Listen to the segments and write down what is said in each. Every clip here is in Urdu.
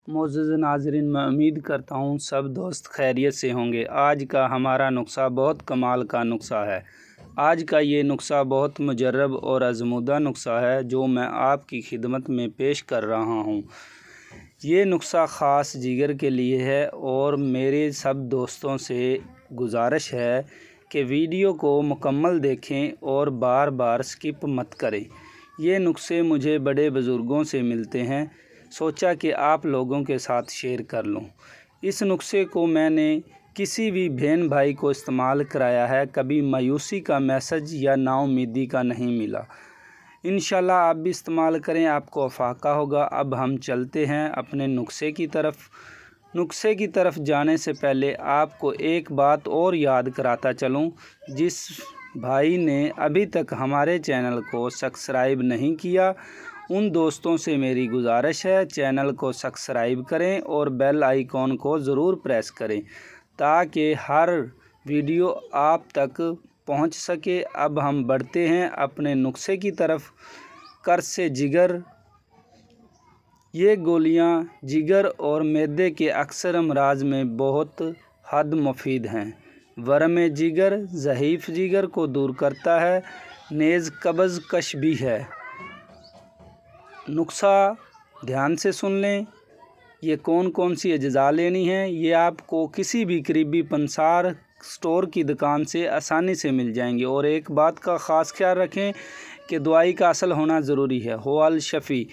معزز ناظرین، میں امید کرتا ہوں سب دوست خیریت سے ہوں گے۔ آج کا ہمارا نسخہ بہت کمال کا نسخہ ہے۔ آج کا یہ نسخہ بہت مجرب اور آزمودہ نسخہ ہے جو میں آپ کی خدمت میں پیش کر رہا ہوں۔ یہ نسخہ خاص جگر کے لیے ہے اور میرے سب دوستوں سے گزارش ہے کہ ویڈیو کو مکمل دیکھیں اور بار بار سکپ مت کریں۔ یہ نسخے مجھے بڑے بزرگوں سے ملتے ہیں، سوچا کہ آپ لوگوں کے ساتھ شیئر کر لوں۔ اس نسخے کو میں نے کسی بھی بہن بھائی کو استعمال کرایا ہے، کبھی مایوسی کا میسج یا نا امیدی کا نہیں ملا۔ انشاءاللہ آپ بھی استعمال کریں، آپ کو افاقہ ہوگا۔ اب ہم چلتے ہیں اپنے نسخے کی طرف۔ نسخے کی طرف جانے سے پہلے آپ کو ایک بات اور یاد کراتا چلوں، جس بھائی نے ابھی تک ہمارے چینل کو سبسکرائب نہیں کیا، ان دوستوں سے میری گزارش ہے چینل کو سبسکرائب کریں اور بیل آئیکن کو ضرور پریس کریں تاکہ ہر ویڈیو آپ تک پہنچ سکے۔ اب ہم بڑھتے ہیں اپنے نسخے کی طرف۔ قرص جگر۔ یہ گولیاں جگر اور معدے کے اکثر امراض میں بہت حد مفید ہیں۔ ورم جگر ضعیف جگر کو دور کرتا ہے، نیز قبض کش بھی ہے۔ نسخہ دھیان سے سن لیں۔ یہ کون سی اجزاء لینی ہیں، یہ آپ کو کسی بھی قریبی پنسار اسٹور کی دکان سے آسانی سے مل جائیں گے۔ اور ایک بات کا خاص خیال رکھیں کہ دوائی کا اصل ہونا ضروری ہے۔ ہو الشفی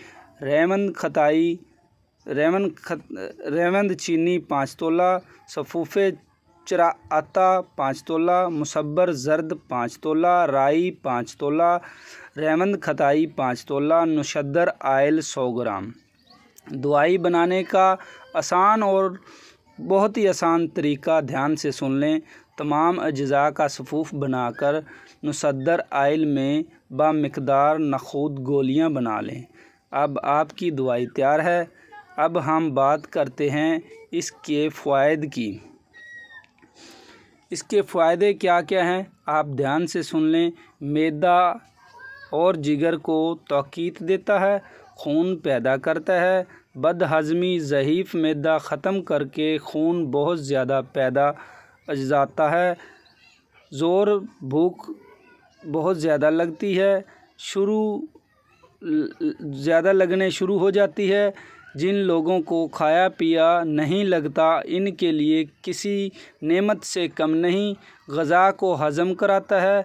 ریوند چینی 5 تولہ، صفوف چراتا 5 تولہ، مصبر زرد 5 تولہ، رائی 5 تولہ، ریوند کھتائی 5 تولہ، نشدر آئل 100 گرام۔ دوائی بنانے کا آسان اور بہت ہی آسان طریقہ دھیان سے سن لیں۔ تمام اجزاء کا صفوف بنا کر نشدر آئل میں بمقدار نخود گولیاں بنا لیں۔ اب آپ کی دوائی تیار ہے۔ اب ہم بات کرتے ہیں اس کے فوائد کی۔ اس کے فائدے کیا کیا ہیں، آپ دھیان سے سن لیں۔ معدہ اور جگر کو تقویت دیتا ہے، خون پیدا کرتا ہے، بد ہضمی ضعیف معدہ ختم کر کے خون بہت زیادہ پیدا اجزاتا ہے، زور بھوک بہت زیادہ لگتی ہے، زیادہ لگنے شروع ہو جاتی ہے۔ جن لوگوں کو کھایا پیا نہیں لگتا، ان کے لیے کسی نعمت سے کم نہیں۔ غذا کو ہضم کراتا ہے،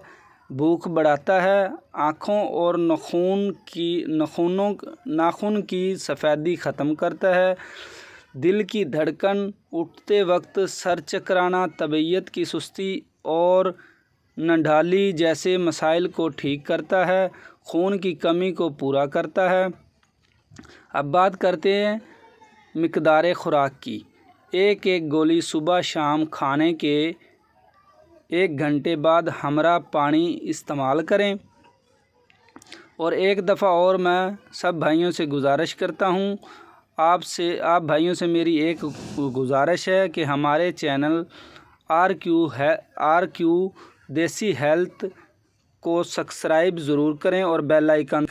بھوک بڑھاتا ہے، آنکھوں اور ناخن کی سفیدی ختم کرتا ہے، دل کی دھڑکن، اٹھتے وقت سر چکرانا، طبیعت کی سستی اور نڈھالی جیسے مسائل کو ٹھیک کرتا ہے، خون کی کمی کو پورا کرتا ہے۔ اب بات کرتے ہیں مقدار خوراک کی۔ ایک گولی صبح شام کھانے کے 1 گھنٹے بعد ہمراہ پانی استعمال کریں۔ اور ایک دفعہ اور میں سب بھائیوں سے گزارش کرتا ہوں، آپ بھائیوں سے میری ایک گزارش ہے کہ ہمارے چینل RQ دیسی ہیلتھ کو سبسکرائب ضرور کریں اور بیل آئیکن